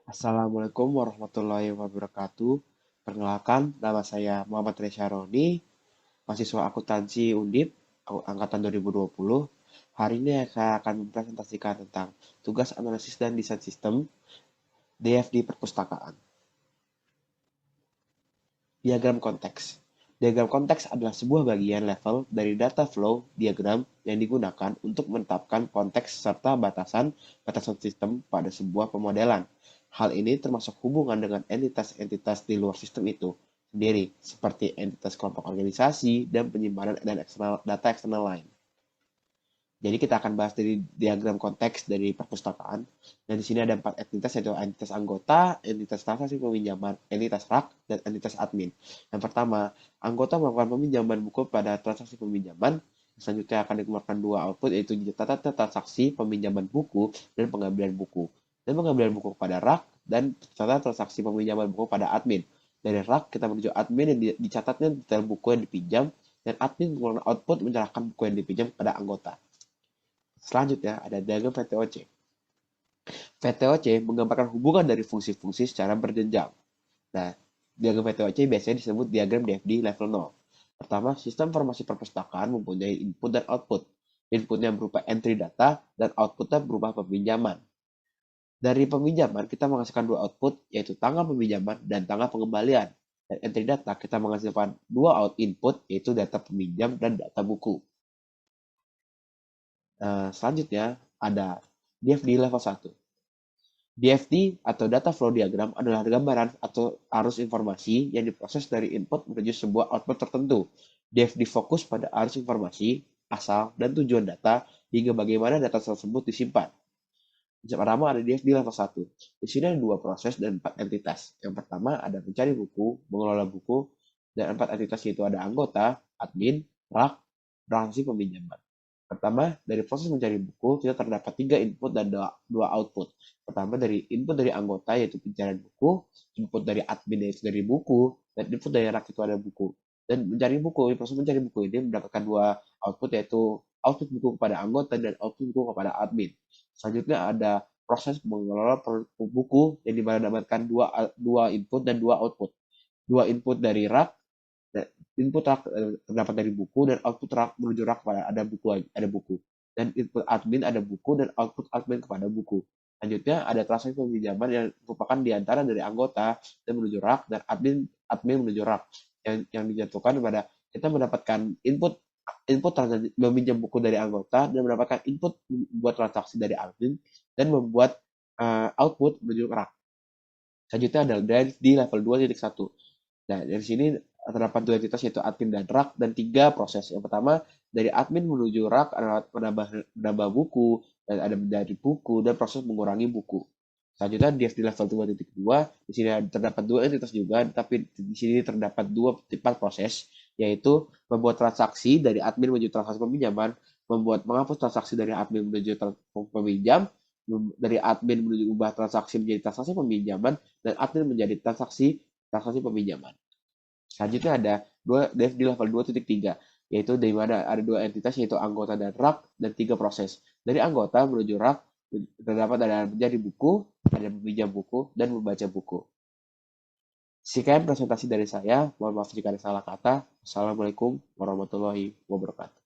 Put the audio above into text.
Assalamualaikum warahmatullahi wabarakatuh. Perkenalkan, nama saya Muhammad Reza Roni, mahasiswa akuntansi Undip, angkatan 2020. Hari ini saya akan mempresentasikan tentang tugas analisis dan desain sistem DFD perpustakaan. Diagram konteks. Diagram konteks adalah sebuah bagian level dari data flow diagram yang digunakan untuk menetapkan konteks serta batasan sistem pada sebuah pemodelan. Hal ini termasuk hubungan dengan entitas-entitas di luar sistem itu sendiri, seperti entitas kelompok organisasi dan penyimpanan dan data eksternal lain. Jadi kita akan bahas dari diagram konteks dari perpustakaan. Dan di sini ada 4 entitas, yaitu entitas anggota, entitas transaksi peminjaman, entitas rak, dan entitas admin. Yang pertama, anggota melakukan peminjaman buku pada transaksi peminjaman. Selanjutnya akan dikeluarkan dua output, yaitu catatan transaksi peminjaman buku dan pengambilan buku. Dan pengambilan buku kepada rak, dan catatan transaksi peminjaman buku pada admin. Dari rak kita menuju admin yang dicatatnya detail buku yang dipinjam, dan admin mengeluarkan output menyerahkan buku yang dipinjam kepada anggota. Selanjutnya ada diagram VTOC. VTOC menggambarkan hubungan dari fungsi-fungsi secara berjenjang. Nah, diagram VTOC biasanya disebut diagram DFD level 0. Pertama, sistem informasi perpustakaan mempunyai input dan output. Inputnya berupa entry data dan outputnya berupa peminjaman. Dari peminjaman, kita menghasilkan dua output, yaitu tanggal peminjaman dan tanggal pengembalian. Dan entry data, kita menghasilkan dua input, yaitu data peminjam dan data buku. Selanjutnya, ada DFD level 1. DFD atau data flow diagram adalah gambaran atau arus informasi yang diproses dari input menuju sebuah output tertentu. DFD fokus pada arus informasi, asal, dan tujuan data, hingga bagaimana data tersebut disimpan. Yang pertama ada DFD level 1. Di sini ada dua proses dan 4 entitas. Yang pertama ada mencari buku, mengelola buku, dan 4 entitas yaitu ada anggota, admin, rak, transaksi peminjaman. Pertama, dari proses mencari buku, kita terdapat 3 input dan 2 output. Pertama, dari input dari anggota, yaitu pencarian buku, input dari admin, yaitu dari buku, dan input dari rak itu ada buku. Dan mencari buku, proses mencari buku ini mendapatkan 2 output, yaitu output buku kepada anggota dan output buku kepada admin. Selanjutnya ada proses mengelola buku yang dimana mendapatkan 2 input dan 2 output. 2 input dari rak, input rak terdapat dari buku, dan output rak menuju rak pada ada buku, dan input admin ada buku dan output admin kepada buku. Selanjutnya ada transaksi peminjaman yang merupakan diantara dari anggota dan menuju rak, dan admin menuju rak yang dijatuhkan pada kita mendapatkan input input meminjam buku dari anggota dan mendapatkan input membuat transaksi dari admin dan membuat output menuju rak. Selanjutnya ada di level 2.1. Nah, dari sini terdapat 2 entitas yaitu admin dan rak dan 3 proses. Yang pertama, dari admin menuju rak adalah menambah buku, dan ada dari buku, dan proses mengurangi buku. Selanjutnya, di level 2.2, di sini terdapat 2 entitas juga, tapi di sini terdapat 4 proses, yaitu membuat transaksi dari admin menuju transaksi peminjaman, menghapus transaksi dari admin menuju peminjam, dari admin menuju ubah transaksi menjadi transaksi peminjaman, dan admin menjadi transaksi peminjaman. Selanjutnya ada di level 2.3, yaitu di mana ada 2 entitas yaitu anggota dan rak dan 3 proses. Dari anggota menuju rak terdapat ada menjadi buku, ada meminjam buku, dan membaca buku. Sekian presentasi dari saya. Mohon maaf jika ada salah kata. Assalamualaikum warahmatullahi wabarakatuh.